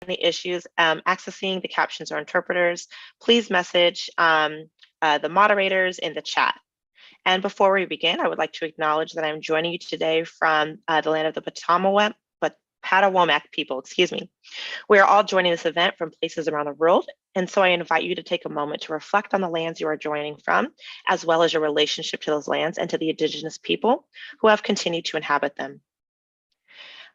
any issues accessing the captions or interpreters, please message the moderators in the chat. And before we begin, I would like to acknowledge that I'm joining you today from the land of the Patawomack people, excuse me. We are all joining this event from places around the world, and so I invite you to take a moment to reflect on the lands you are joining from, as well as your relationship to those lands and to the indigenous people who have continued to inhabit them.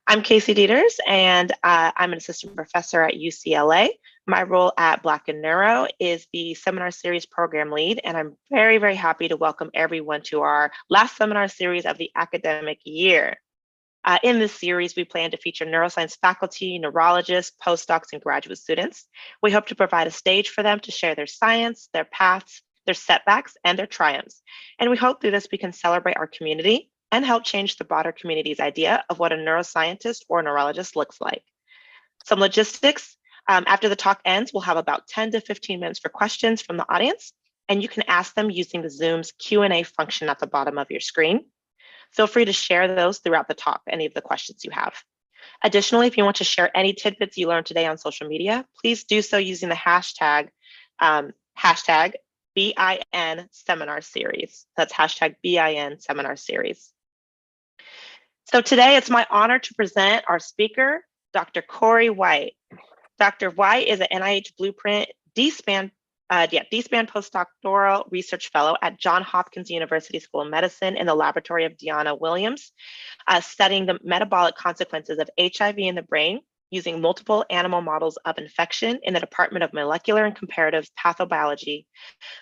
I'm Casey Dieters, and I'm an assistant professor at UCLA. My role at Black in Neuro is the seminar series program lead, and I'm very, very happy to welcome everyone to our last seminar series of the academic year. In this series, we plan to feature neuroscience faculty, neurologists, postdocs, and graduate students. We hope to provide a stage for them to share their science, their paths, their setbacks, and their triumphs. And we hope through this we can celebrate our community and help change the broader community's idea of what a neuroscientist or neurologist looks like. Some logistics. After the talk ends, we'll have about 10 to 15 minutes for questions from the audience, and you can ask them using the Zoom's Q&A function at the bottom of your screen. Feel free to share those throughout the talk, any of the questions you have. Additionally, if you want to share any tidbits you learned today on social media, please do so using the hashtag BIN Seminar Series. That's hashtag BIN Seminar Series. So today it's my honor to present our speaker, Dr. Cory White. Dr. White is an NIH Blueprint D-SPAN postdoctoral research fellow at Johns Hopkins University School of Medicine in the laboratory of Deanna Williams, studying the metabolic consequences of HIV in the brain using multiple animal models of infection in the Department of Molecular and Comparative Pathobiology,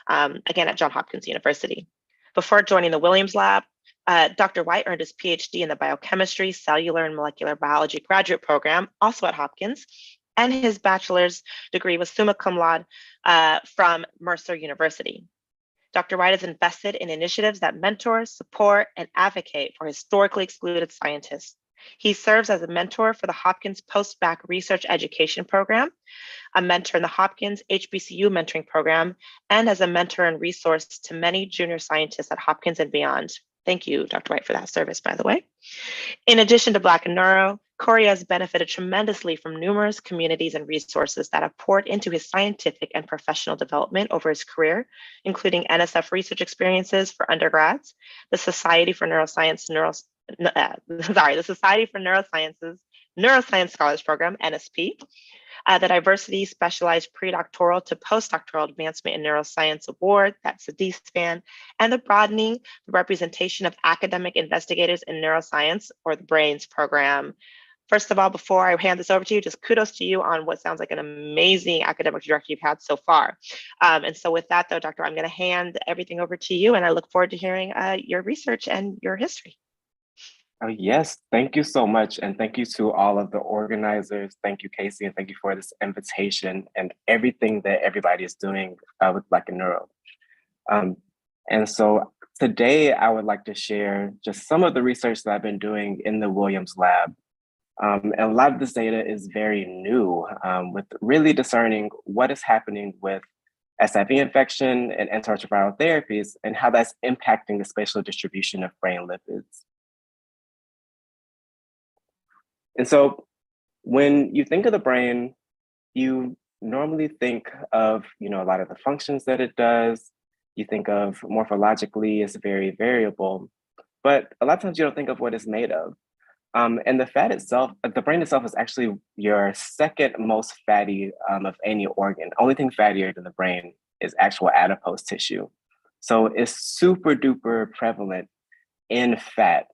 again at Johns Hopkins University. Before joining the Williams Lab, Dr. White earned his PhD in the Biochemistry, Cellular, and Molecular Biology graduate program, also at Hopkins, and his bachelor's degree was summa cum laude from Mercer University. Dr. White is invested in initiatives that mentor, support, and advocate for historically excluded scientists. He serves as a mentor for the Hopkins Post-Bac Research Education Program, a mentor in the Hopkins HBCU Mentoring Program, and as a mentor and resource to many junior scientists at Hopkins and beyond. Thank you, Dr. White, for that service, by the way. In addition to Black in Neuro, Cory has benefited tremendously from numerous communities and resources that have poured into his scientific and professional development over his career, including NSF research experiences for undergrads, the Society for Neuroscience Neuroscience Scholars Program, NSP, the Diversity Specialized Predoctoral to Postdoctoral Advancement in Neuroscience Award, that's the D-SPAN, and the Broadening the Representation of Academic Investigators in Neuroscience, or the BRAINS program. First of all, before I hand this over to you, just kudos to you on what sounds like an amazing academic trajectory you've had so far. And so with that though, Doctor, I'm gonna hand everything over to you, and I look forward to hearing your research and your history. Oh, yes, thank you so much. And thank you to all of the organizers. Thank you, Casey, and thank you for this invitation and everything that everybody is doing with Black in Neuro. And so today I would like to share just some of the research that I've been doing in the Williams Lab. And a lot of this data is very new, with really discerning what is happening with SIV infection and antiretroviral therapies and how that's impacting the spatial distribution of brain lipids. And so when you think of the brain, you normally think of, a lot of the functions that it does. You think of morphologically, it's very variable, but a lot of times you don't think of what it's made of. And the fat itself, the brain itself is actually your second most fatty of any organ. Only thing fattier than the brain is actual adipose tissue. So it's super duper prevalent in fat.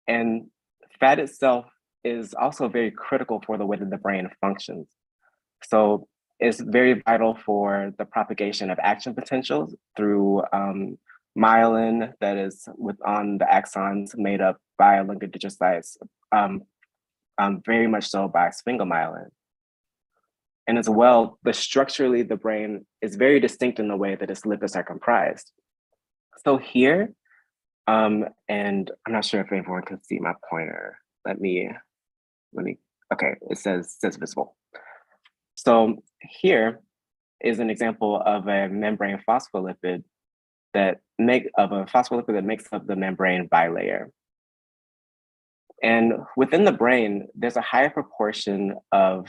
And fat itself is also very critical for the way that the brain functions. So it's very vital for the propagation of action potentials through myelin that is on the axons made up by oligodendrocytes, very much so by sphingomyelin. And as well, structurally, the brain is very distinct in the way that its lipids are comprised. So here, and I'm not sure if everyone can see my pointer. Let me, okay, it says visible. So here is an example of a membrane phospholipid that makes up the membrane bilayer. And within the brain, there's a higher proportion of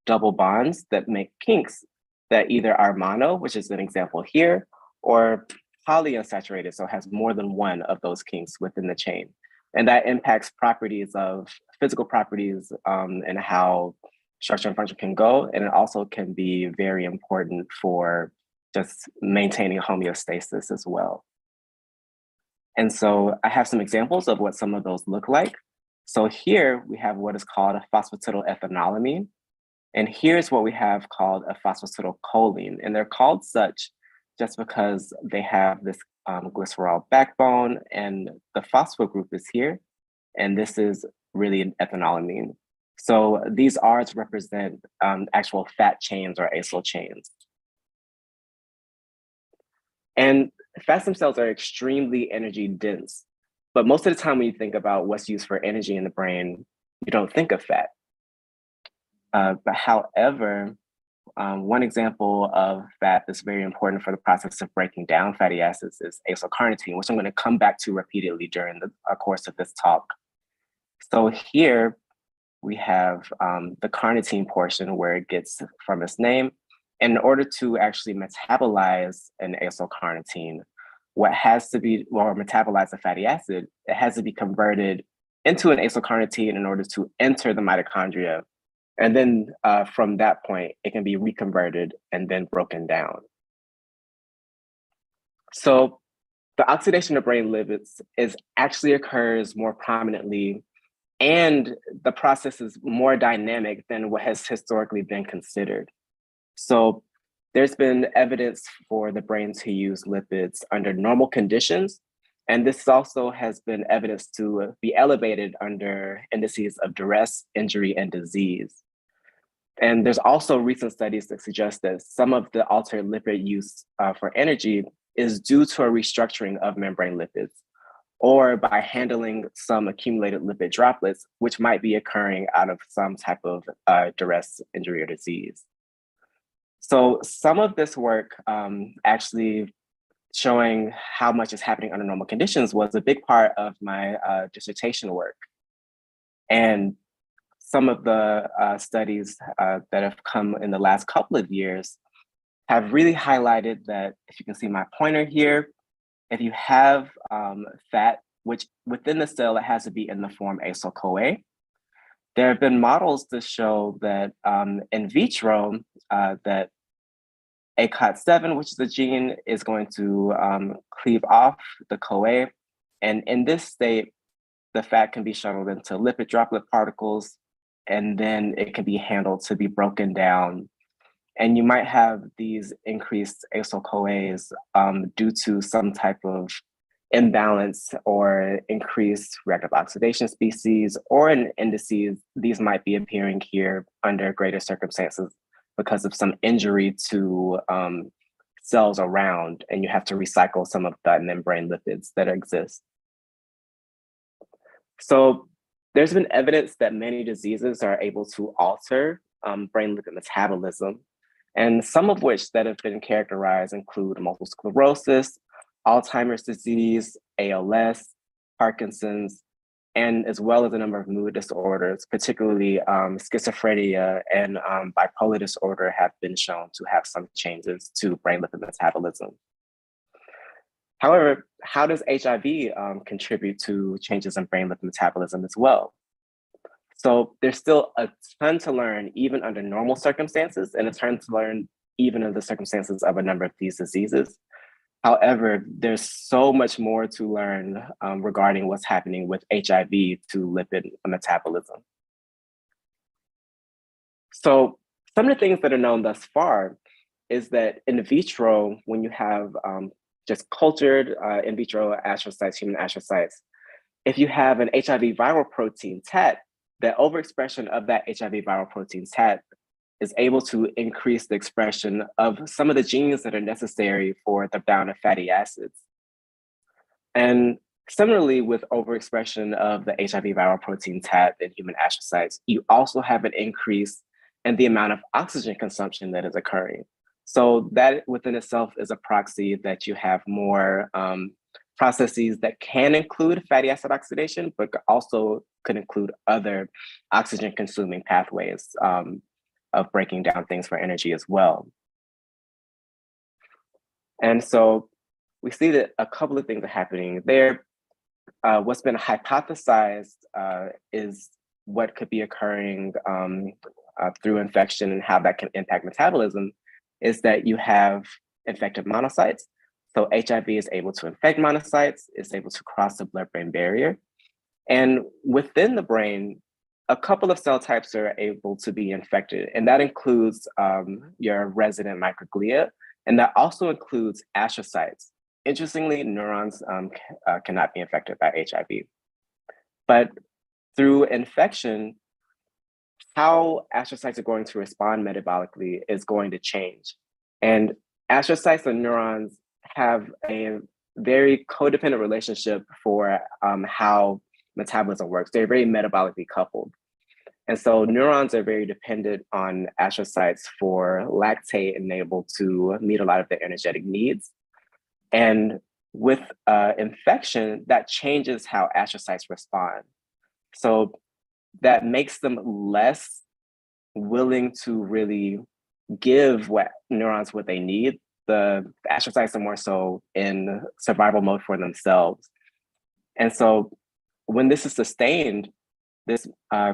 double bonds that make kinks that either are mono, which is an example here, or polyunsaturated, so has more than one of those kinks within the chain. And that impacts properties of physical properties and how structure and function can go. And it also can be very important for just maintaining homeostasis as well. And so I have some examples of what some of those look like. So here we have what is called a phosphatidylethanolamine. And here's what we have called a phosphatidylcholine. And they're called such just because they have this glycerol backbone, and the phospho group is here. And this is really an ethanolamine. So these R's represent actual fat chains or acyl chains. And fat stem cells are extremely energy dense. But most of the time when you think about what's used for energy in the brain, you don't think of fat. But however, one example of fat that's very important for the process of breaking down fatty acids is acylcarnitine, which I'm going to come back to repeatedly during the course of this talk. So here we have the carnitine portion where it gets from its name. And in order to actually metabolize an acylcarnitine, what has to be, or metabolize a fatty acid, it has to be converted into an acylcarnitine in order to enter the mitochondria. And then from that point, it can be reconverted and then broken down. So the oxidation of brain lipids actually occurs more prominently, and the process is more dynamic than what has historically been considered. So there's been evidence for the brain to use lipids under normal conditions. And this also has been evidence to be elevated under indices of duress, injury, and disease. And there's also recent studies that suggest that some of the altered lipid use for energy is due to a restructuring of membrane lipids, or by handling some accumulated lipid droplets, which might be occurring out of some type of duress, injury, or disease. So some of this work actually showing how much is happening under normal conditions was a big part of my dissertation work. And some of the studies that have come in the last couple of years have really highlighted that, if you can see my pointer here, if you have fat, which within the cell, it has to be in the form acyl-CoA. There have been models to show that in vitro, that ACOT7, which is a gene, is going to cleave off the CoA. And in this state, the fat can be shuttled into lipid droplet particles, and then it can be handled to be broken down. And you might have these increased acyl-CoAs due to some type of imbalance or increased reactive oxidation species, or in indices, these might be appearing here under greater circumstances because of some injury to cells around, and you have to recycle some of that membrane lipids that exist. So there's been evidence that many diseases are able to alter brain lipid metabolism, and some of which that have been characterized include multiple sclerosis, Alzheimer's disease, ALS, Parkinson's, and as well as a number of mood disorders, particularly schizophrenia and bipolar disorder have been shown to have some changes to brain lipid metabolism. However, how does HIV contribute to changes in brain lipid metabolism as well? So there's still a ton to learn, even under normal circumstances, and a ton to learn even in the circumstances of a number of these diseases. However, there's so much more to learn regarding what's happening with HIV to lipid metabolism. So some of the things that are known thus far is that in vitro, when you have just cultured in vitro astrocytes, human astrocytes, if you have an HIV viral protein TAT, the overexpression of that HIV viral protein TAT is able to increase the expression of some of the genes that are necessary for the breakdown of fatty acids. And similarly, with overexpression of the HIV viral protein TAT in human astrocytes, you also have an increase in the amount of oxygen consumption that is occurring. So that within itself is a proxy that you have more processes that can include fatty acid oxidation, but also could include other oxygen-consuming pathways of breaking down things for energy as well. And so we see that a couple of things are happening there. What's been hypothesized is what could be occurring through infection and how that can impact metabolism is that you have infected monocytes. So HIV is able to infect monocytes, it's able to cross the blood-brain barrier. And within the brain, a couple of cell types are able to be infected, and that includes your resident microglia, and that also includes astrocytes. Interestingly, neurons cannot be infected by HIV. But through infection, how astrocytes are going to respond metabolically is going to change. And astrocytes and neurons have a very codependent relationship for how metabolism works. They're very metabolically coupled. And so neurons are very dependent on astrocytes for lactate and able to meet a lot of their energetic needs. And with infection, that changes how astrocytes respond. So that makes them less willing to really give neurons what they need. The astrocytes are more so in survival mode for themselves. And so when this is sustained, this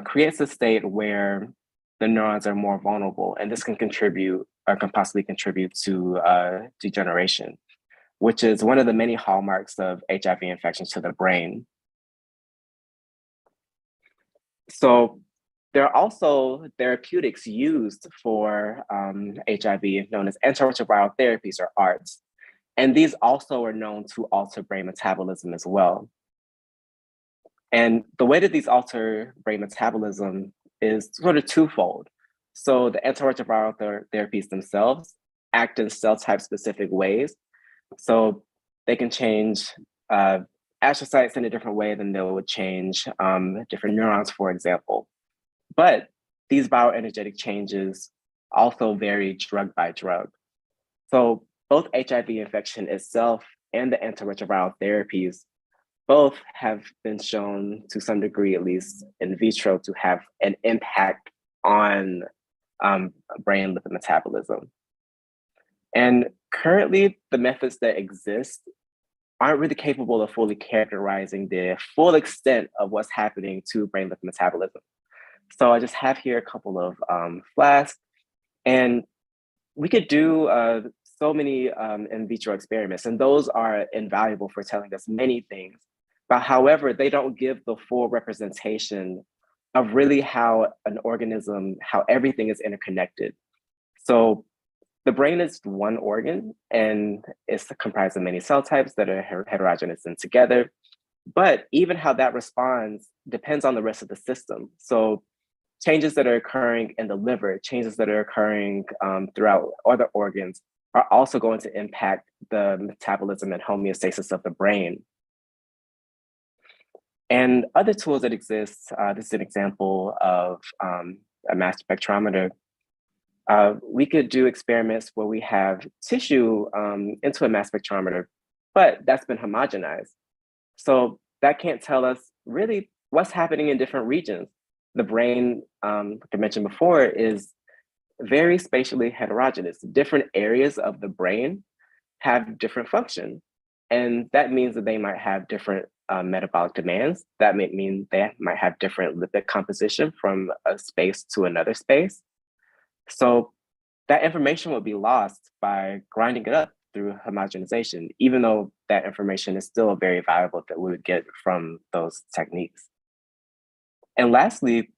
creates a state where the neurons are more vulnerable, and this can contribute or can possibly contribute to degeneration, which is one of the many hallmarks of HIV infections to the brain. So there are also therapeutics used for HIV known as antiretroviral therapies or ARTs. And these also are known to alter brain metabolism as well. And the way that these alter brain metabolism is sort of twofold. So the antiretroviral therapies themselves act in cell type specific ways. So they can change astrocytes in a different way than they would change different neurons, for example. But these bioenergetic changes also vary drug by drug. So both HIV infection itself and the antiretroviral therapies both have been shown to some degree, at least in vitro, to have an impact on brain lipid metabolism. And currently, the methods that exist aren't really capable of fully characterizing the full extent of what's happening to brain lipid metabolism. So I just have here a couple of flasks, and we could do so many in vitro experiments, and those are invaluable for telling us many things. But however, they don't give the full representation of really how an organism, how everything is interconnected. So the brain is one organ, and it's comprised of many cell types that are heterogeneous and together. But even how that responds depends on the rest of the system. So changes that are occurring in the liver, changes that are occurring throughout other organs are also going to impact the metabolism and homeostasis of the brain. And other tools that exist, this is an example of a mass spectrometer. We could do experiments where we have tissue into a mass spectrometer, but that's been homogenized. So that can't tell us really what's happening in different regions. The brain, like I mentioned before, is very spatially heterogeneous. Different areas of the brain have different function. And that means that they might have different metabolic demands. That may mean they might have different lipid composition from a space to another space. So that information will be lost by grinding it up through homogenization, even though that information is still very valuable that we would get from those techniques. And lastly,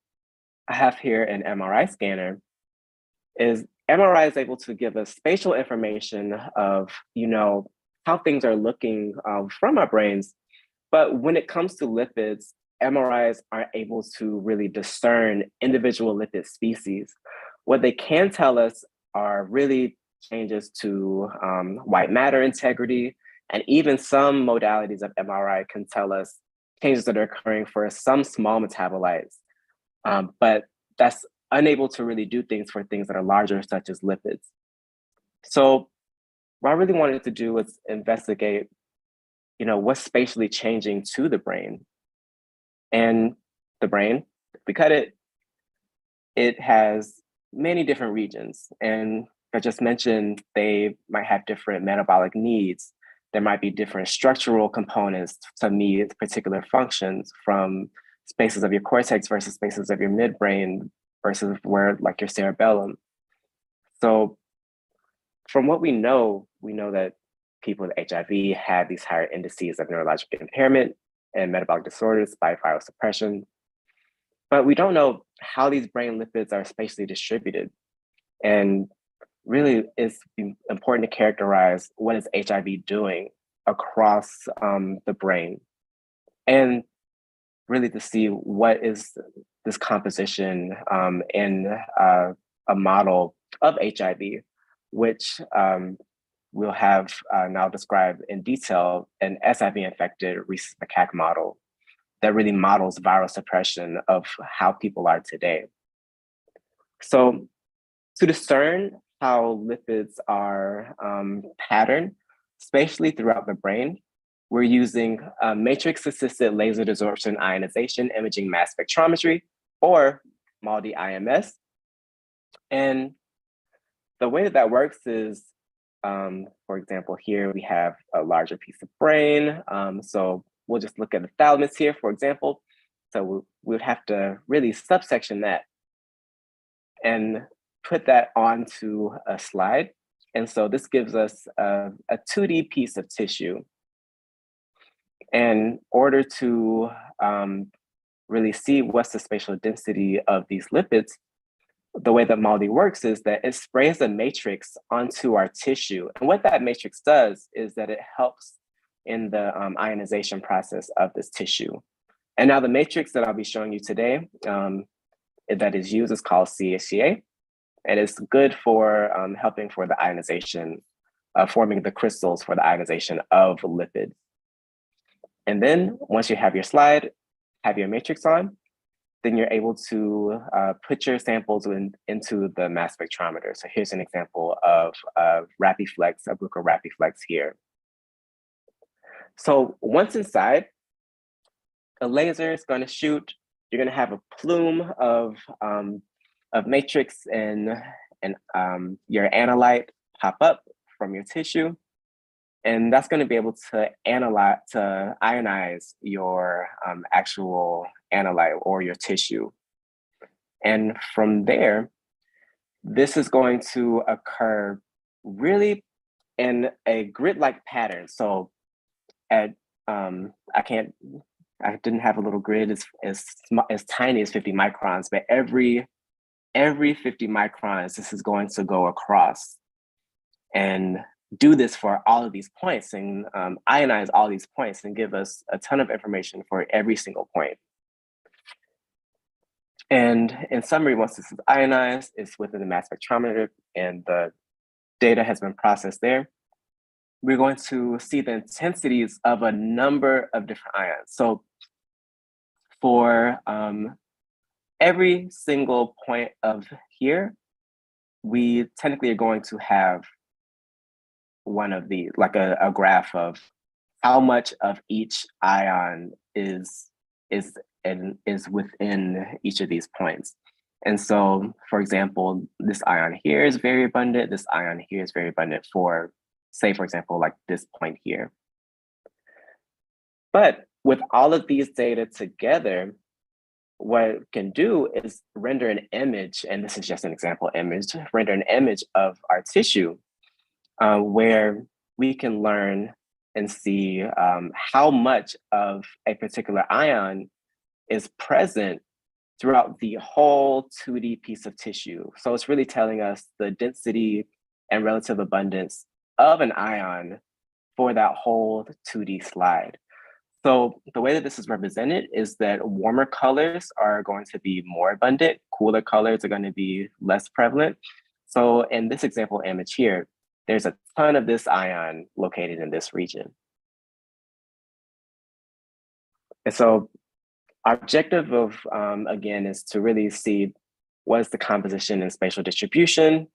I have here an MRI scanner. MRI is able to give us spatial information of, how things are looking from our brains. But when it comes to lipids, MRIs aren't able to really discern individual lipid species. What they can tell us are really changes to white matter integrity, and even some modalities of MRI can tell us changes that are occurring for some small metabolites, but that's unable to really do things for things that are larger, such as lipids. So what I really wanted to do was investigate what's spatially changing to the brain. And the brain, if we cut it, it has many different regions. And I just mentioned they might have different metabolic needs. There might be different structural components to meet particular functions, from spaces of your cortex versus spaces of your midbrain versus where like your cerebellum. So from what we know that people with HIV have these higher indices of neurologic impairment and metabolic disorders by viral suppression. But we don't know how these brain lipids are spatially distributed. And really, it's important to characterize what is HIV doing across the brain, and really to see what is this composition in a model of HIV, which we'll have now described in detail, an SIV-infected rhesus macaque model that really models viral suppression of how people are today. So to discern how lipids are patterned spatially throughout the brain, we're using matrix-assisted laser desorption ionization imaging mass spectrometry, or MALDI-IMS. And the way that works is, for example, here we have a larger piece of brain. So we'll just look at the thalamus here, for example. So we would have to really subsection that and put that onto a slide. And so this gives us a 2D piece of tissue. In order to really see what's the spatial density of these lipids, the way that MALDI works is that it sprays a matrix onto our tissue. And what that matrix does is that it helps in the ionization process of this tissue. And now the matrix that I'll be showing you today that is used is called CHCA. And it's good for helping for the ionization, forming the crystals for the ionization of lipids. And then once you have your slide, have your matrix on, then you're able to put your samples into the mass spectrometer. So here's an example of Rapiflex, a glucorapiflex here. So once inside, a laser is going to shoot. You're going to have a plume of matrix and your analyte pop up from your tissue. And that's going to be able to ionize your actual analyte or your tissue. And from there, this is going to occur really in a grid-like pattern. So at I didn't have a little grid as tiny as 50 microns, but every 50 microns, this is going to go across and do this for all of these points and ionize all these points and give us a ton of information for every single point. And in summary, once this is ionized, it's within the mass spectrometer and the data has been processed there, we're going to see the intensities of a number of different ions. So for every single point of here, we technically are going to have one of the, like a graph of how much of each ion is within each of these points. And so, for example, this ion here is very abundant. This ion here is very abundant for, say, for example, like this point here. But with all of these data together, what it can do is render an image, and this is just an example image, render an image of our tissue where we can learn and see how much of a particular ion is present throughout the whole 2D piece of tissue. So it's really telling us the density and relative abundance of an ion for that whole 2D slide. So the way that this is represented is that warmer colors are going to be more abundant, cooler colors are going to be less prevalent. So in this example image here, there's a ton of this ion located in this region. And so our objective of, again, is to really see what is the composition and spatial distribution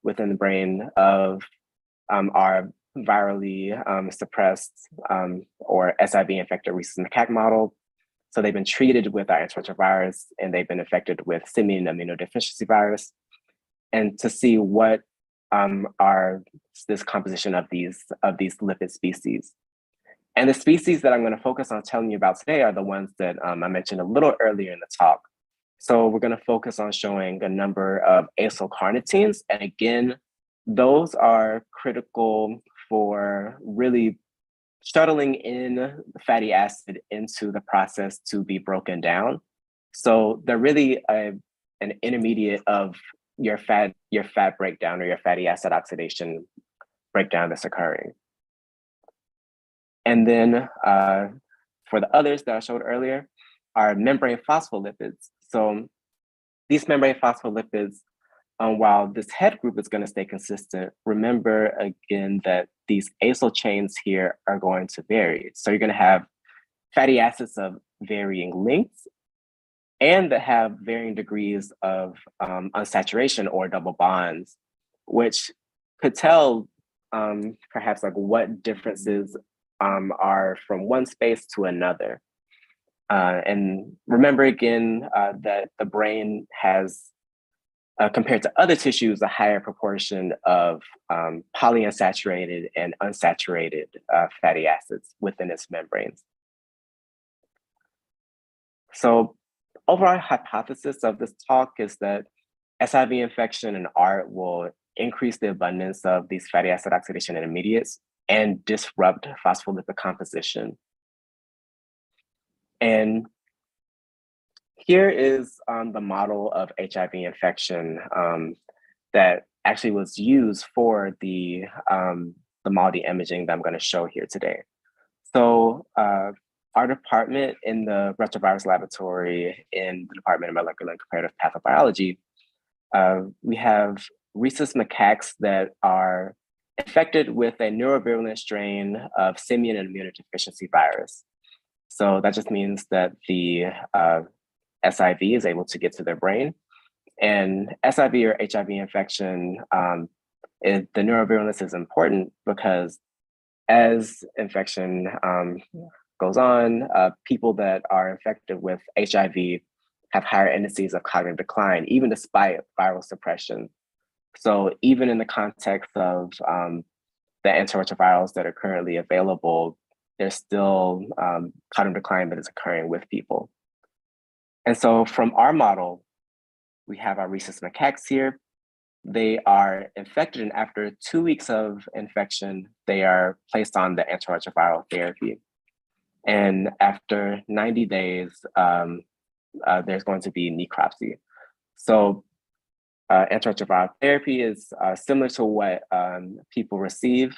within the brain of our virally suppressed or SIV-infected rhesus macaque model. So they've been treated with our antiretrovirus and they've been infected with simian immunodeficiency virus, and to see what are this composition of these lipid species. And the species that I'm going to focus on telling you about today are the ones that I mentioned a little earlier in the talk. So we're going to focus on showing a number of acylcarnitines. And again, those are critical for really shuttling in fatty acid into the process to be broken down. So they're really an intermediate of your fat breakdown or your fatty acid oxidation breakdown that's occurring. And then for the others that I showed earlier are membrane phospholipids. So these membrane phospholipids, while this head group is going to stay consistent, remember again that these acyl chains here are going to vary. So you're going to have fatty acids of varying lengths and that have varying degrees of unsaturation or double bonds, which could tell perhaps like what differences are from one space to another. And remember again that the brain has, compared to other tissues, a higher proportion of polyunsaturated and unsaturated fatty acids within its membranes. So overall hypothesis of this talk is that SIV infection and ART will increase the abundance of these fatty acid oxidation intermediates and disrupt phospholipid composition. And here is the model of HIV infection that actually was used for the MALDI imaging that I'm going to show here today. So our department in the retrovirus laboratory in the Department of Molecular and Comparative Pathobiology, we have rhesus macaques that are infected with a neurovirulent strain of simian immunodeficiency virus. So that just means that the SIV is able to get to their brain. And SIV or HIV infection, the neurovirulence is important because as infection goes on, people that are infected with HIV have higher indices of cognitive decline, even despite viral suppression. So even in the context of the antiretrovirals that are currently available, there's still cognitive decline that is occurring with people. And so from our model, we have our rhesus macaques here. They are infected, and after 2 weeks of infection, they are placed on the antiretroviral therapy. And after 90 days, there's going to be necropsy. So antiretroviral therapy is similar to what people receive.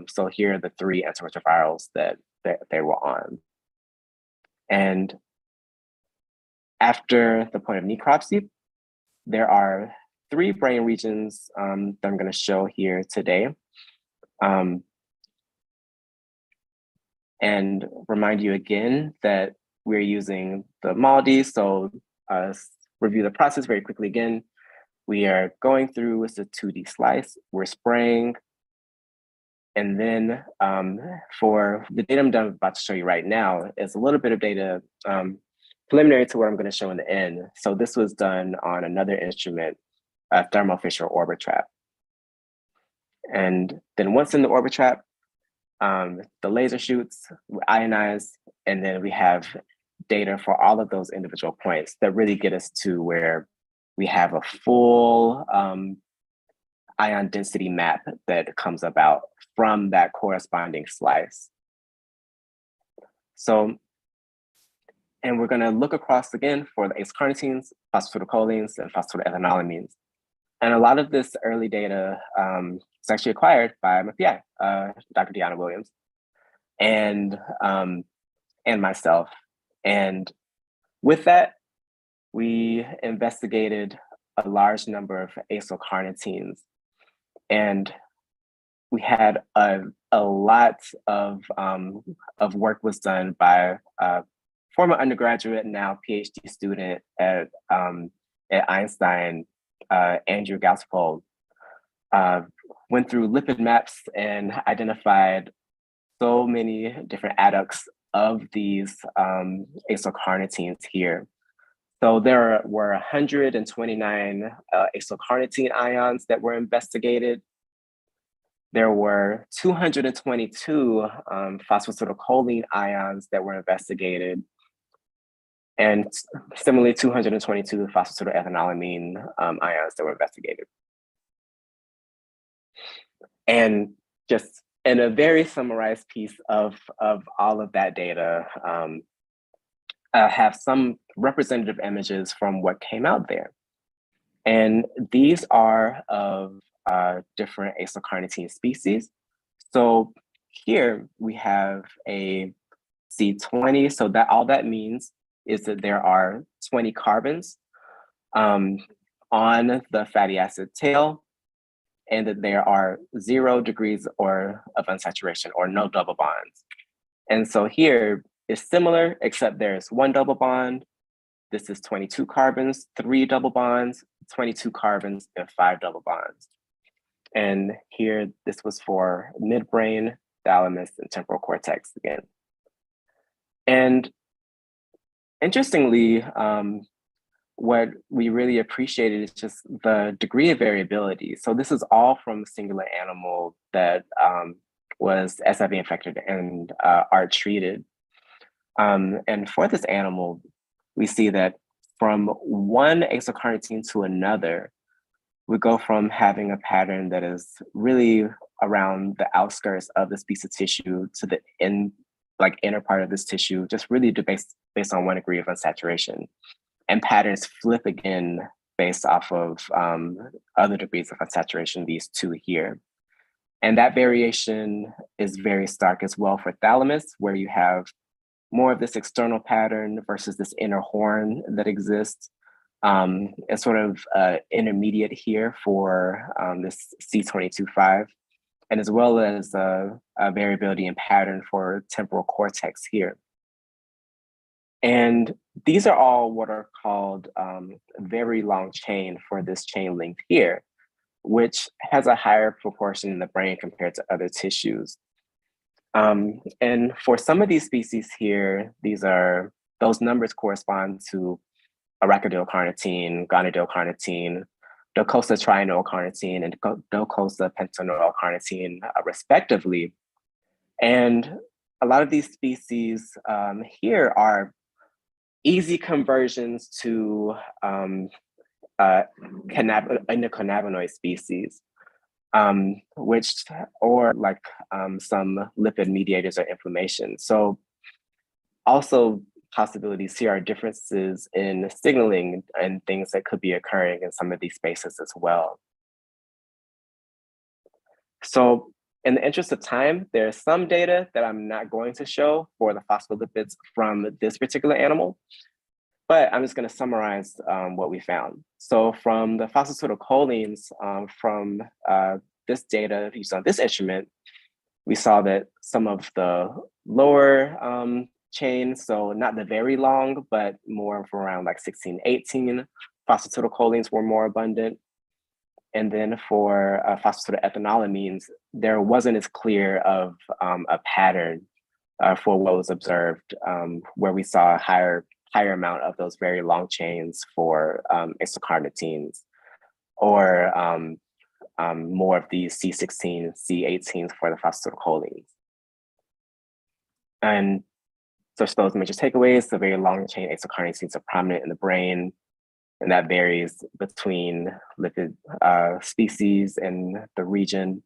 So here are the 3 antiretrovirals that they were on. And after the point of necropsy, there are 3 brain regions that I'm going to show here today. And remind you again that we're using the MALDI. So review the process very quickly again. We are going through with the 2D slice. We're spraying. And then for the data I'm about to show you right now is a little bit of data preliminary to what I'm going to show in the end. So this was done on another instrument, a Thermo Fisher Orbitrap. And then once in the Orbitrap, the laser shoots, ionize, and then we have data for all of those individual points that really get us to where we have a full ion density map that comes about from that corresponding slice. So, and we're gonna look across again for the acylcarnitines, phosphatidylcholines, and phosphatidylethanolamines. And a lot of this early data is actually acquired by my PI, Dr. Deanna Williams, and myself. And with that, we investigated a large number of acylcarnitines, and we had a lot of work was done by a former undergraduate, now PhD student at Einstein, Andrew Gaspol, went through lipid maps and identified so many different adducts of these acyl-carnitines here. So there were 129 acyl-carnitine ions that were investigated. There were 222 phosphatidylcholine ions that were investigated, and similarly 222 phosphatidylethanolamin ions that were investigated. And just in a very summarized piece of all of that data, have some representative images from what came out there. And these are of different acyl-carnitine species. So here we have a C20. So that all that means is that there are 20 carbons on the fatty acid tail, and that there are 0 degrees of unsaturation, or no double bonds. And so here is similar, except there's 1 double bond. This is 22 carbons, 3 double bonds, 22 carbons, and 5 double bonds. And here, this was for midbrain, thalamus, and temporal cortex again. And interestingly, what we really appreciated is just the degree of variability. So this is all from a singular animal that was SIV infected and ART treated. And for this animal, we see that from one acyl-carnitine to another, we go from having a pattern that is really around the outskirts of this piece of tissue to the inner part of this tissue, just really based on 1 degree of unsaturation. And patterns flip again based off of other degrees of unsaturation, these 2 here. And that variation is very stark as well for thalamus, where you have more of this external pattern versus this inner horn that exists. It's sort of intermediate here for this C22.5, and as well as a variability in pattern for temporal cortex here. And these are all what are called very long chain for this chain length here, which has a higher proportion in the brain compared to other tissues. And for some of these species here, those numbers correspond to arachidylcarnitine, gonadylcarnitine, docosahexaene trienolcarnitine, and docosahexaene pentanolcarnitine, respectively. And a lot of these species here are easy conversions to endocannabinoid species, or like some lipid mediators or inflammation. So also possibilities here are differences in signaling and things that could be occurring in some of these spaces as well. So in the interest of time, there's some data that I'm not going to show for the phospholipids from this particular animal, but I'm just going to summarize what we found. So from the phosphatidylcholines from this data used on this instrument, we saw that some of the lower chains, so not the very long, but more from around like 16, 18, phosphatidylcholines were more abundant. And then for phosphatidylethanolamin's, there wasn't as clear of a pattern for what was observed, where we saw a higher amount of those very long chains for acyl-carnitines, or more of these C16, C18s for the phosphatidylcholines. And so those major takeaways, the very long chain acyl-carnitines are prominent in the brain, and that varies between lipid species in the region,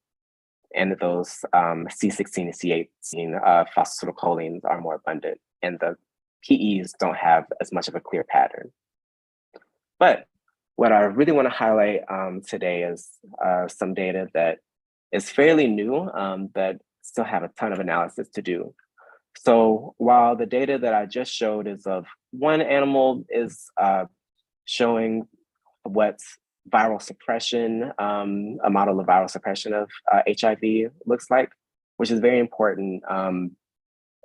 and those C16 and C18 phosphatidylcholines are more abundant, and the PEs don't have as much of a clear pattern. But what I really want to highlight today is some data that is fairly new, that still have a ton of analysis to do. So while the data that I just showed is of one animal is showing what viral suppression, a model of viral suppression of HIV looks like, which is very important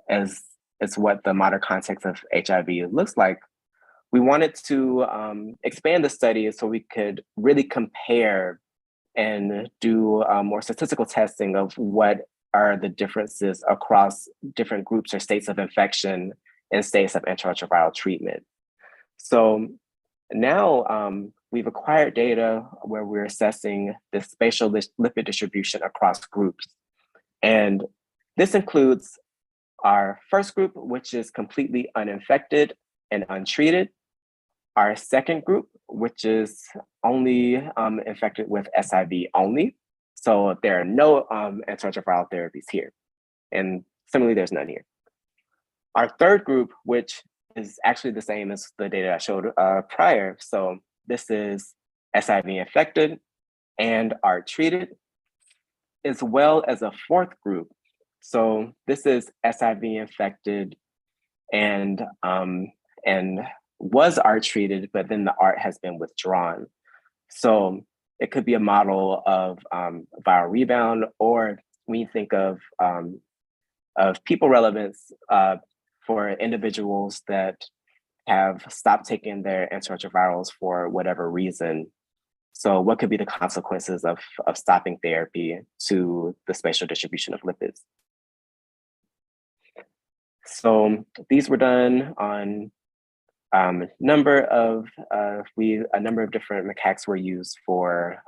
as it's what the modern context of HIV looks like. We wanted to expand the study so we could really compare and do more statistical testing of what are the differences across different groups or states of infection and states of antiretroviral treatment. So now we've acquired data where we're assessing the spatial lipid distribution across groups. And this includes our first group, which is completely uninfected and untreated. Our second group, which is only infected with SIV only. So there are no antiretroviral therapies here. And similarly, there's none here. Our third group, which is actually the same as the data I showed prior. So this is SIV infected and are treated, as well as a fourth group. So this is SIV infected and was ART treated, but then the ART has been withdrawn. So it could be a model of viral rebound, or when you think of people relevance for individuals that have stopped taking their antiretrovirals for whatever reason. So what could be the consequences of stopping therapy to the spatial distribution of lipids? So these were done on a number of different macaques were used for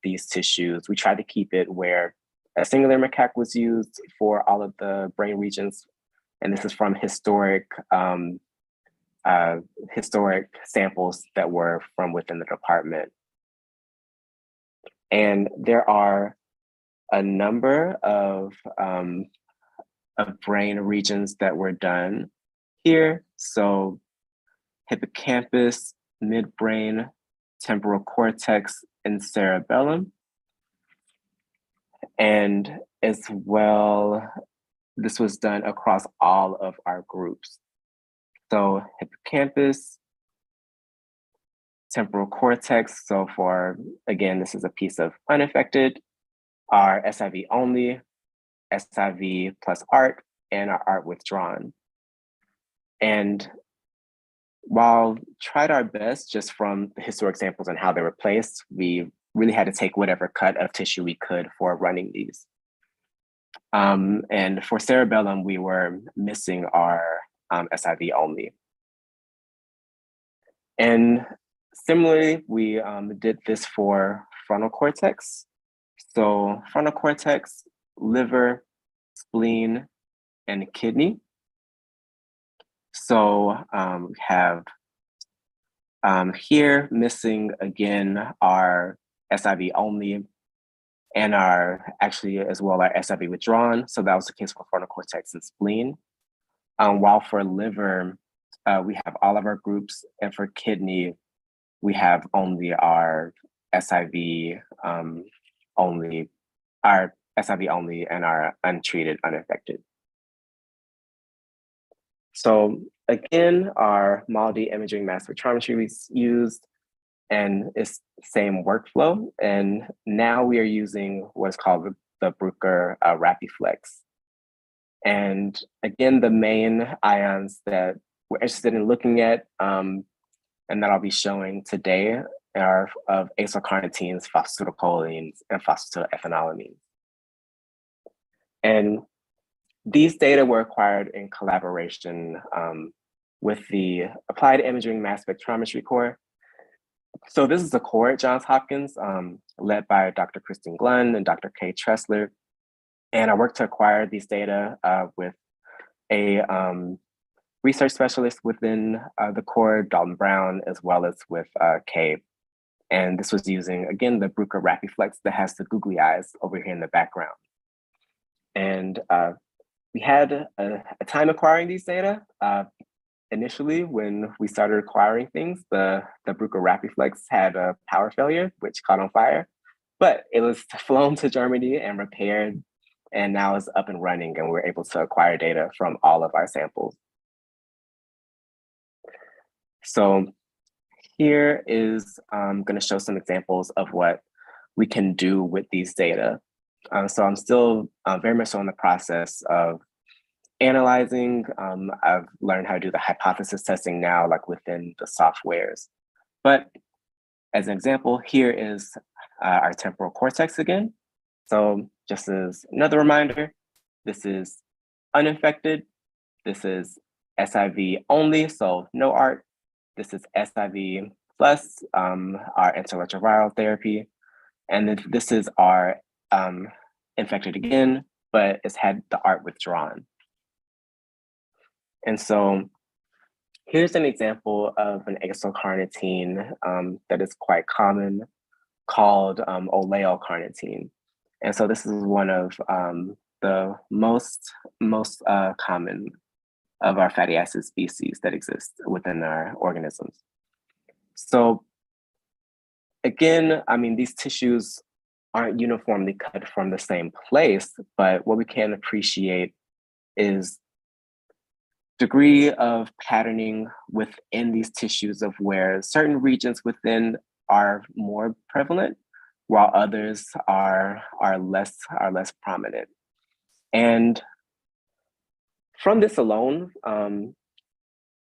these tissues. We tried to keep it where a singular macaque was used for all of the brain regions. And this is from historic samples that were from within the department. And there are a number of brain regions that were done here. So hippocampus, midbrain, temporal cortex, and cerebellum. And as well, this was done across all of our groups. So hippocampus, temporal cortex. So for, again, this is a piece of unaffected, our SIV only, SIV plus ART, and our ART withdrawn. And while tried our best just from the historic samples and how they were placed, we really had to take whatever cut of tissue we could for running these. And for cerebellum, we were missing our SIV only. And similarly, we did this for frontal cortex. So frontal cortex, liver, spleen, and kidney. So we have here missing again our SIV only and our actually as well our SIV withdrawn. So that was the case for frontal cortex and spleen. While for liver, we have all of our groups, and for kidney, we have only our SIV only, our SIV only and our untreated, unaffected. So again, our MALDI imaging mass spectrometry was used, and it's the same workflow. And now we are using what's called the Bruker RapidFlex. And again, the main ions that we're interested in looking at and that I'll be showing today are of acylcarnitines, phosphatidylcholines, and phosphatidylethanolamines. And these data were acquired in collaboration with the Applied Imaging Mass Spectrometry Core. So this is a core at Johns Hopkins led by Dr. Kristen Glunn and Dr. Kay Tressler. And I worked to acquire these data with a research specialist within the core, Dalton Brown, as well as with Kay. And this was using, again, the Bruker RapidFlex that has the googly eyes over here in the background. And we had a time acquiring these data. Initially, when we started acquiring things, the Bruker RapidFlex had a power failure, which caught on fire, but it was flown to Germany and repaired, and now it's up and running, and we're able to acquire data from all of our samples. So here is I'm going to show some examples of what we can do with these data. So I'm still very much so in the process of analyzing. I've learned how to do the hypothesis testing now, like within the softwares. But as an example, here is our temporal cortex again. So just as another reminder, this is uninfected. This is SIV only, so no ART. This is SIV plus our antiretroviral therapy. And then this is our infected again, but it's had the ART withdrawn. And so here's an example of an acyl-carnitine that is quite common, called oleocarnitine. And so this is one of the most common of our fatty acid species that exist within our organisms. So again, I mean, these tissues aren't uniformly cut from the same place, but what we can appreciate is degree of patterning within these tissues of where certain regions within are more prevalent, while others are less prominent. And from this alone,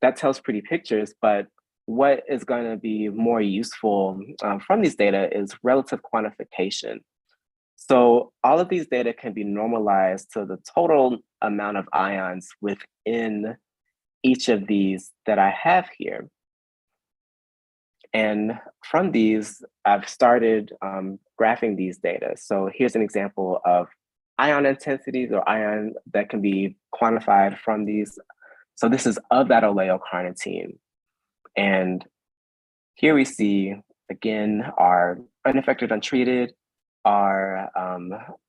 that tells pretty pictures, but what is going to be more useful from these data is relative quantification. So all of these data can be normalized to the total amount of ions within each of these that I have here. And from these, I've started graphing these data. So here's an example of ion intensities or ion that can be quantified from these. So this is of that oleocarnitine. And here we see, again, our unaffected, untreated, our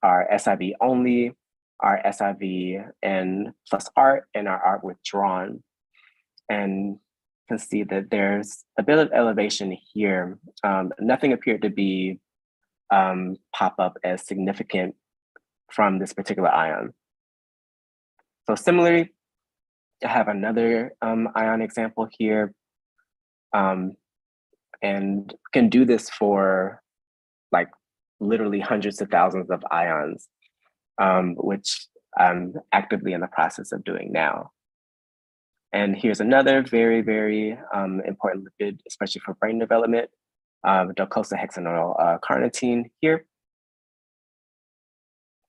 SIV only, our SIV and plus ART, and our ART withdrawn. And you can see that there's a bit of elevation here. Nothing appeared to be pop up as significant from this particular ion. So similarly, I have another ion example here, and can do this for like literally hundreds of thousands of ions, which I'm actively in the process of doing now. And here's another very, very important lipid, especially for brain development, docosahexaenoyl carnitine here.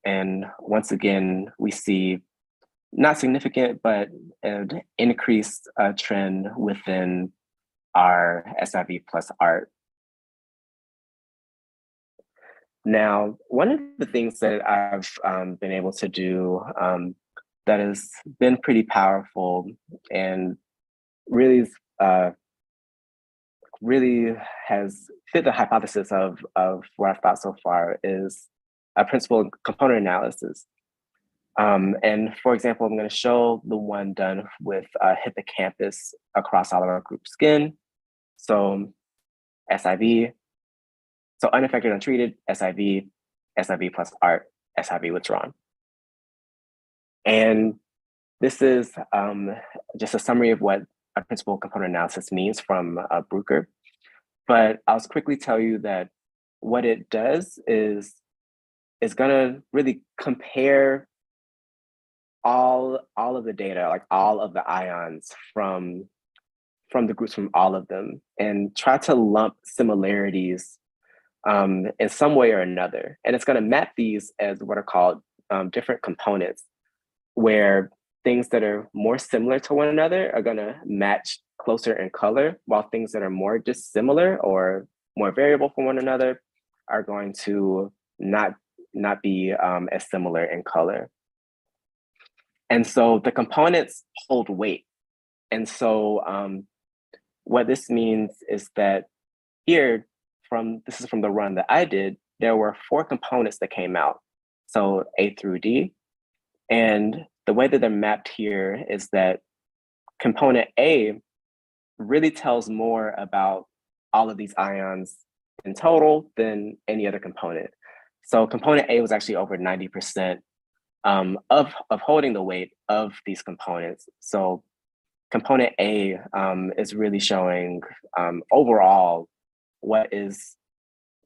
And once again, we see not significant, but an increased trend within our SIV plus ART. Now, one of the things that I've been able to do that has been pretty powerful and really has fit the hypothesis of what I've thought so far is a principal component analysis. And for example, I'm going to show the one done with hippocampus across all of our group skin. So SIV, so unaffected, untreated, SIV, SIV plus ART, SIV withdrawn. And this is just a summary of what a principal component analysis means from Bruker. But I'll quickly tell you that what it does is going to really compare all of the data, like all of the ions from the groups, from all of them, and try to lump similarities in some way or another. And it's going to map these as what are called different components, where things that are more similar to one another are going to match closer in color, while things that are more dissimilar or more variable from one another are going to not be as similar in color. And so the components hold weight. And so what this means is that here, this is from the run that I did, there were 4 components that came out. So A through D. And the way that they're mapped here is that component A really tells more about all of these ions in total than any other component. So component A was actually over 90% of holding the weight of these components. So component A is really showing overall what is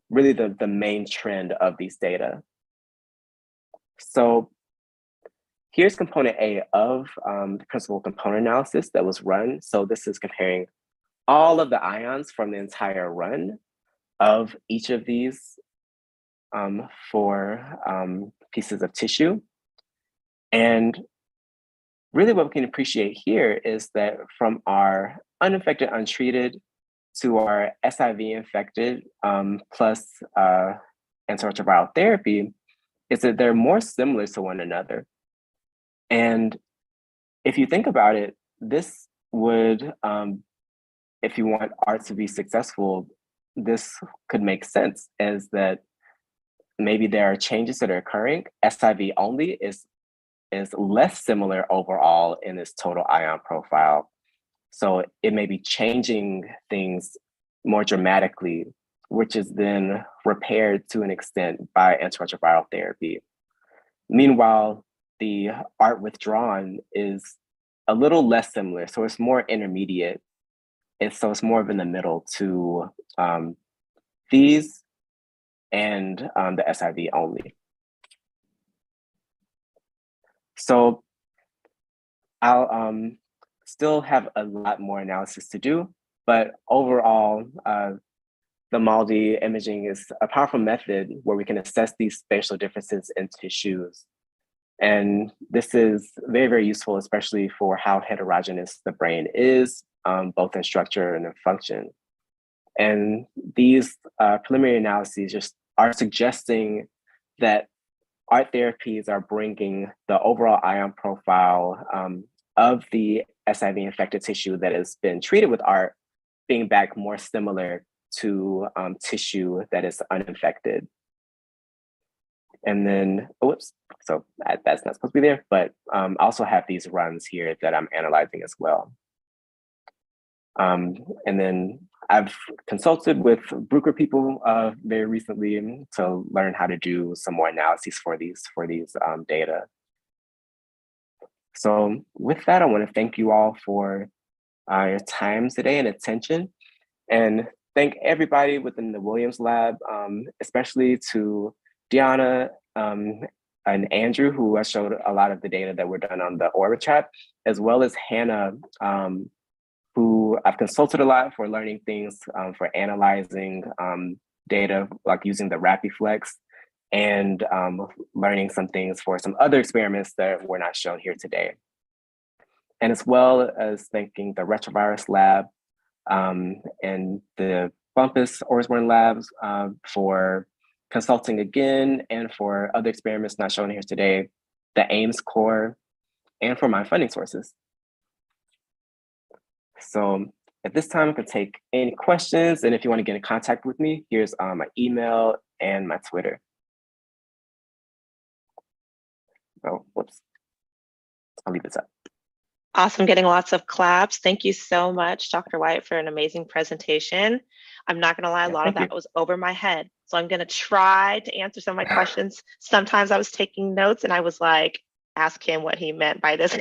really the main trend of these data. So here's component A of the principal component analysis that was run. So this is comparing all of the ions from the entire run of each of these for pieces of tissue. And really what we can appreciate here is that from our uninfected, untreated to our SIV infected plus antiretroviral therapy is that they're more similar to one another. And if you think about it, this would, if you want art to be successful, this could make sense as that maybe there are changes that are occurring. SIV only is less similar overall in its total ion profile. So it may be changing things more dramatically, which is then repaired to an extent by antiretroviral therapy. Meanwhile, the art withdrawn is a little less similar. So it's more intermediate. So it's more of in the middle to these and the SIV only. So I'll still have a lot more analysis to do, but overall, the MALDI imaging is a powerful method where we can assess these spatial differences in tissues. And this is very, very useful, especially for how heterogeneous the brain is, both in structure and in function. And these preliminary analyses just are suggesting that art therapies are bringing the overall ion profile of the SIV infected tissue that has been treated with art being back more similar to tissue that is uninfected. And then, whoops, so that's not supposed to be there, but I also have these runs here that I'm analyzing as well. And then I've consulted with Bruker people very recently to learn how to do some more analyses for these data. So with that, I want to thank you all for your time today and attention, and thank everybody within the Williams Lab, especially to Deanna and Andrew, who showed a lot of the data that were done on the Orbit chat, as well as Hannah, who I've consulted a lot for learning things, for analyzing data, like using the RapidFlex, and learning some things for some other experiments that were not shown here today. And as well as thanking the Retrovirus Lab and the Bumpus Osborne Labs for consulting again, and for other experiments not shown here today, the AIMS core, and for my funding sources. So at this time, I can take any questions, and if you want to get in contact with me, here's my email and my Twitter. Oh, whoops, I'll leave this up. Awesome, getting lots of claps. Thank you so much, Dr. White, for an amazing presentation. I'm not gonna lie, a lot of that was over my head. So I'm gonna try to answer some of my questions. Sometimes I was taking notes and I was like, ask him what he meant by this.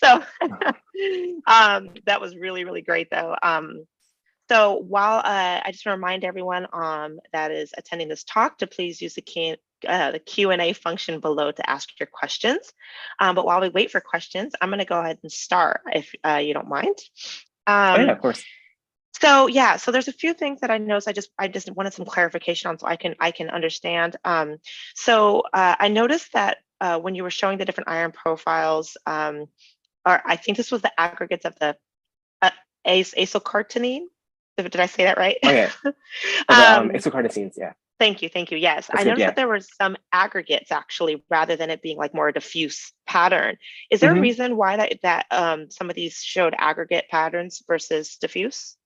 So that was really, really great though. So while I just want to remind everyone that is attending this talk to please use the Q&A function below to ask your questions. But while we wait for questions, I'm going to go ahead and start if you don't mind. Oh, yeah, of course. So yeah, so there's a few things that I noticed. I just wanted some clarification on so I can understand. So I noticed that when you were showing the different iron profiles, or I think this was the aggregates of the acylcarnitine. Did I say that right? Oh yeah, acylcarnitines, yeah. Thank you. Yes, I noticed that there were some aggregates actually, rather than it being like more a diffuse pattern. Is there a reason why that some of these showed aggregate patterns versus diffuse?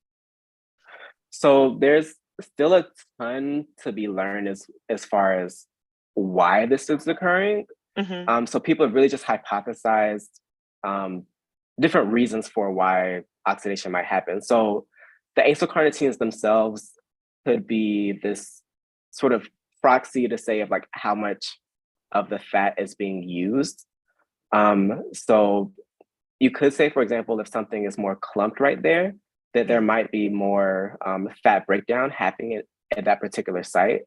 So there's still a ton to be learned as far as why this is occurring. So people have really just hypothesized different reasons for why oxidation might happen. So the acylcarnitines themselves could be this sort of proxy to say of like how much of the fat is being used. So you could say, for example, if something is more clumped right there, that there might be more fat breakdown happening at that particular site.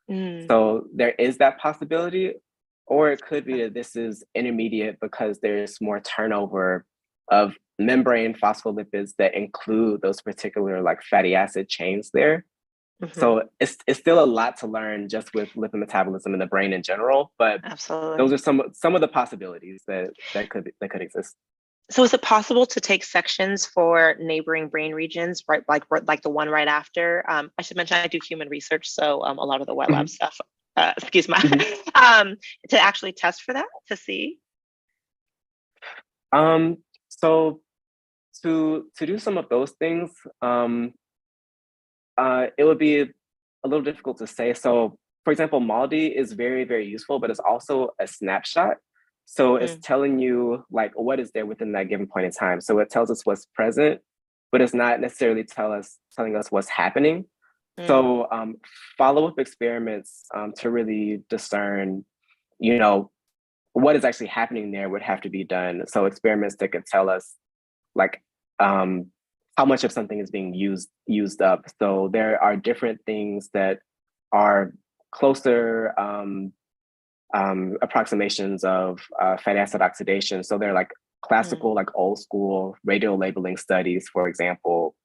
So there is that possibility, or it could be that this is intermediate because there's more turnover of membrane phospholipids that include those particular like fatty acid chains there. Mhm. So it's still a lot to learn just with lipid metabolism in the brain in general, but those Absolutely. are some of the possibilities that could exist. So is it possible to take sections for neighboring brain regions, right? Like the one right after? I should mention I do human research, so a lot of the wet lab Mhm, stuff. Excuse me. mhm. um, to actually test for that to see. So to do some of those things, um, it would be a little difficult to say. So, for example, MALDI is very, very useful, but it's also a snapshot. So it's Mm, telling you like what is there within that given point in time. So it tells us what's present, but it's not necessarily telling us what's happening. mm, So follow-up experiments to really discern, you know, what is actually happening there would have to be done. So experiments that could tell us like um, how much of something is being used up. So there are different things that are closer approximations of fatty acid oxidation. So they're like mm. classical, like old school radio labeling studies, for example.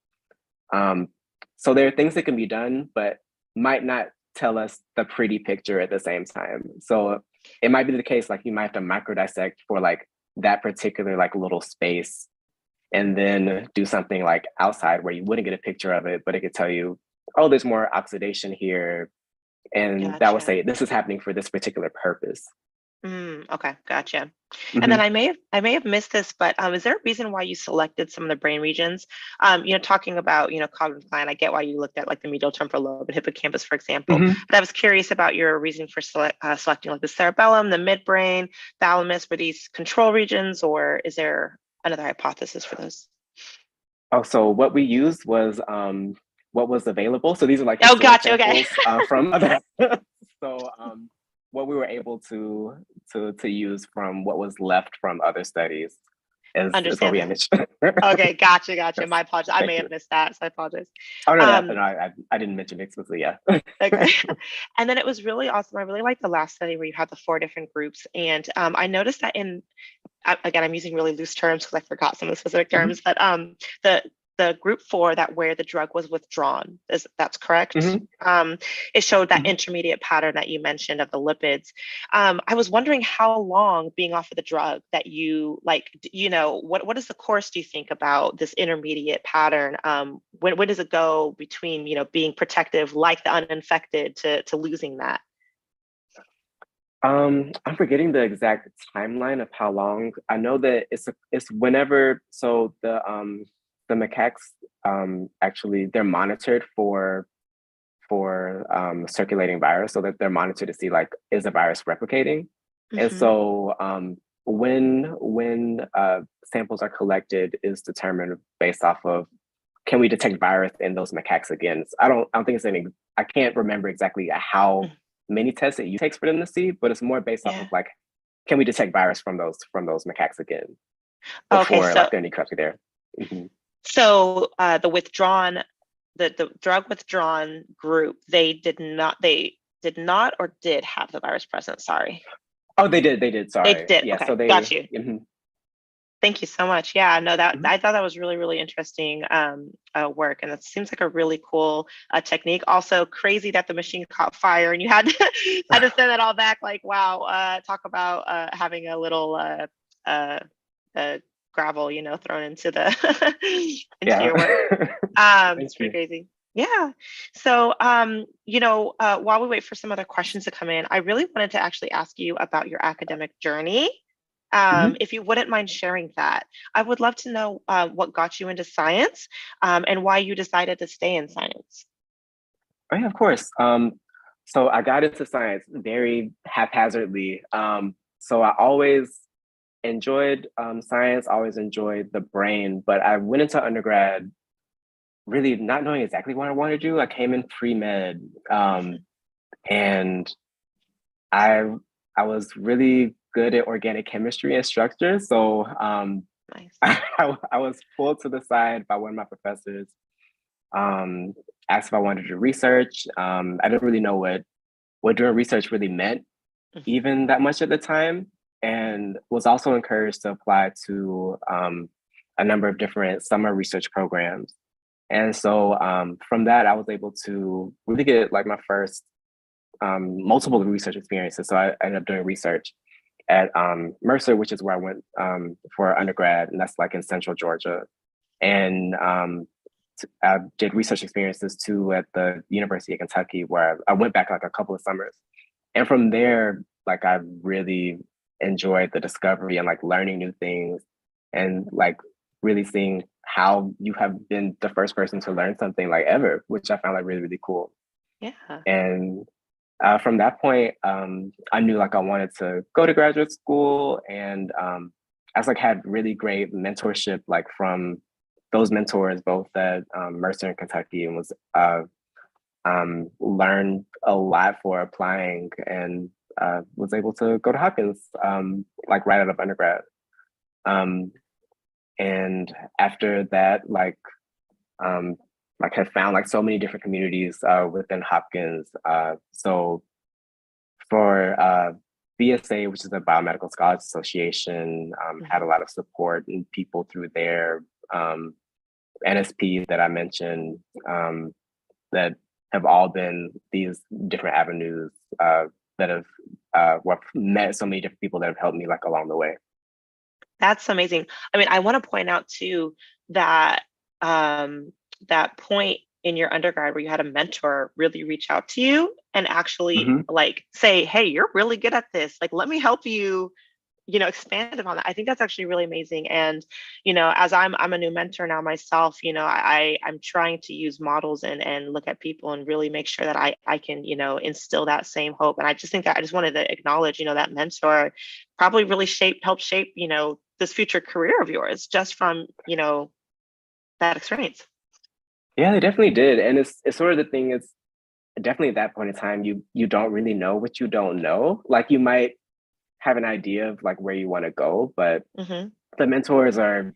Um, so there are things that can be done, but might not tell us the pretty picture at the same time. So it might be the case like you might have to micro dissect for like that particular like little space and then do something like outside where you wouldn't get a picture of it, but it could tell you, oh, there's more oxidation here. And that would Gotcha. say this is happening for this particular purpose. Okay, gotcha. And then Hmm. I may have missed this, but is there a reason why you selected some of the brain regions? Talking about cognitive decline, I get why you looked at like the medial temporal lobe and hippocampus, for example. Hmm. But I was curious about your reason for selecting like the cerebellum, the midbrain, thalamus. Were these control regions, or is there another hypothesis for those? Oh, so what we used was what was available. So these are like Oh, historic gotcha. Okay. samples from other. So what we were able to use from what was left from other studies is what Understand we that. imaged. Okay, gotcha. Yes, My apologies. I thank may you. have missed that, so I apologize. Oh no, Um, no, I didn't mention it explicitly. Yeah. Okay. And then it was really awesome. I really liked the last study where you had the four different groups. And I noticed that again, I'm using really loose terms because I forgot some of the specific Hmm. terms, but the the group four that where the drug was withdrawn, that's correct? Hmm. It showed that Hmm. intermediate pattern that you mentioned of the lipids. I was wondering how long being off of the drug that you like, what is the course do you think about this intermediate pattern? When does it go between, being protective like the uninfected to losing that? I'm forgetting the exact timeline of how long. I know that it's whenever. So the macaques actually they're monitored for circulating virus, so that they're monitored to see like is the virus replicating, and Hmm. so when samples are collected is determined based off of can we detect virus in those macaques again. So I don't think it's any. I can't remember exactly how many tests it takes for them to see, but it's more based off of Yeah. like can we detect virus from those macaques again Okay. before So like there any corruption there. Mhm. the drug withdrawn group, they did not or did have the virus present. Sorry. Oh, they did. They Sorry, did. yeah. Okay. So they. Got you. Mhm, Thank you so much. Yeah, no, that mhm. I thought that was really, really interesting work, and it seems like a really cool technique. Also, crazy that the machine caught fire and you had to, had to send that all back. Like, wow, talk about having a little uh, gravel, thrown into the into Yeah. your work. Thank It's pretty you. crazy. Yeah. So, while we wait for some other questions to come in, I really wanted to actually ask you about your academic journey. Mhm. If you wouldn't mind sharing that, I would love to know what got you into science and why you decided to stay in science. Oh, yeah, of course. So I got into science very haphazardly. So I always enjoyed science, always enjoyed the brain, but I went into undergrad really not knowing exactly what I wanted to do. I came in pre-med, Mhm. and I I was really good at organic chemistry and structure. So Nice. I was pulled to the side by one of my professors, um, asked if I wanted to do research. I didn't really know what doing research really meant Mhm. even that much at the time, and was also encouraged to apply to a number of different summer research programs. And so from that, I was able to really get like my first multiple research experiences. So I ended up doing research at Mercer, which is where I went for undergrad, and that's like in Central Georgia. And I did research experiences too at the University of Kentucky, where I went back like a couple of summers. And from there, like I really enjoyed the discovery and like learning new things and like really seeing how you have been the first person to learn something like ever, which I found like really, really cool. Yeah. And from that point, I knew like I wanted to go to graduate school, and I was like had really great mentorship like from those mentors both at Mercer and Kentucky, and was learned a lot for applying, and was able to go to Hopkins like right out of undergrad. And after that, like have found like so many different communities within Hopkins. So for BSA, which is the Biomedical Scholars Association, had a lot of support and people through their NSP that I mentioned that have all been these different avenues that have met so many different people that have helped me like along the way. That's amazing. I mean, I want to point out too that that point in your undergrad where you had a mentor really reach out to you and actually like say, hey, you're really good at this. Like, let me help you, expand upon that. I think that's actually really amazing. And, as I'm a new mentor now myself, I'm trying to use models and look at people and really make sure that I can, instill that same hope. And I just think that I just wanted to acknowledge, that mentor probably really helped shape, this future career of yours just from, that experience. Yeah, they definitely did. And it's sort of the thing is definitely at that point in time, you don't really know what you don't know. Like you might have an idea of like where you want to go, but the mentors are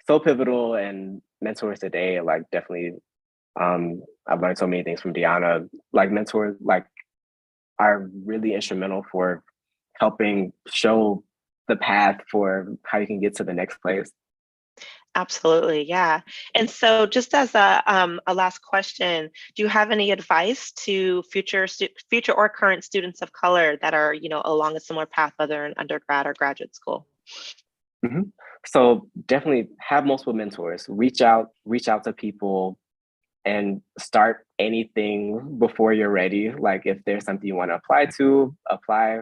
so pivotal, and mentors today, like definitely I've learned so many things from Deanna. Like mentors like are really instrumental for helping show the path for how you can get to the next place. Absolutely, yeah. And so, just as a last question, do you have any advice to future or current students of color that are, along a similar path, whether in undergrad or graduate school? So definitely have multiple mentors. Reach out to people, and start anything before you're ready. Like if there's something you want to apply to, apply.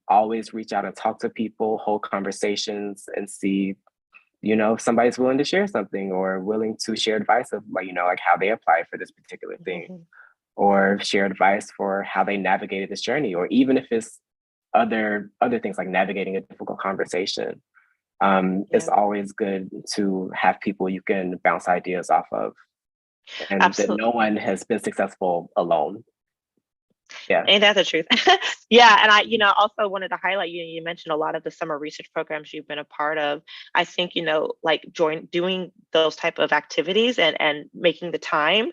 Always reach out and talk to people, hold conversations, and see if somebody's willing to share something or willing to share advice of like how they apply for this particular thing, or share advice for how they navigated this journey, or even if it's other things like navigating a difficult conversation. It's always good to have people you can bounce ideas off of, and Absolutely. that no one has been successful alone. Yeah. Ain't that the truth? Yeah. And I, also wanted to highlight, you mentioned a lot of the summer research programs you've been a part of. I think, like doing those type of activities and making the time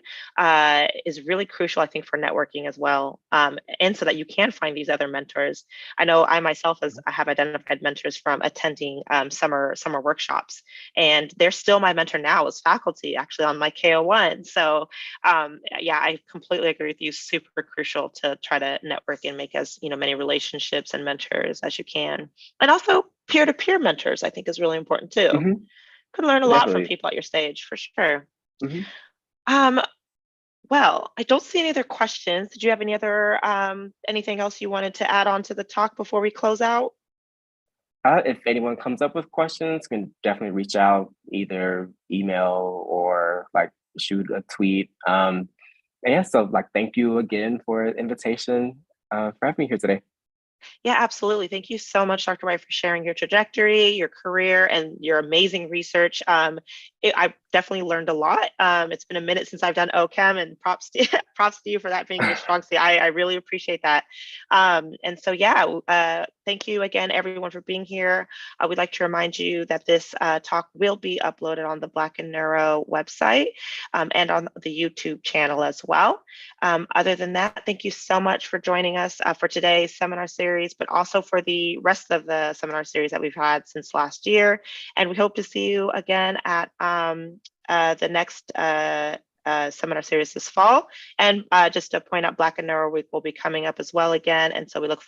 is really crucial, I think, for networking as well. And so that you can find these other mentors. I know I myself I have identified mentors from attending summer workshops, and they're still my mentor now as faculty, actually on my KO1. So yeah, I completely agree with you. Super crucial to try to network and make as many relationships and mentors as you can, and also peer-to-peer mentors I think is really important too. Could learn a lot from people at your stage for sure. Well, I don't see any other questions. Did you have any other anything else you wanted to add on to the talk before we close out? If anyone comes up with questions, can definitely reach out, either email or like shoot a tweet. And yeah, so like thank you again for the invitation, for having me here today. Yeah, absolutely. Thank you so much, Dr. White, for sharing your trajectory, your career, and your amazing research. I definitely learned a lot. It's been a minute since I've done OChem, and props to you for that being your strong suit. I really appreciate that. And so, yeah, thank you again, everyone, for being here. We'd like to remind you that this talk will be uploaded on the Black and Neuro website and on the YouTube channel as well. Other than that, thank you so much for joining us for today's seminar series series, but also for the rest of the seminar series that we've had since last year. And we hope to see you again at the next seminar series this fall. And just to point out, Black and Neuro Week will be coming up as well again. And so we look forward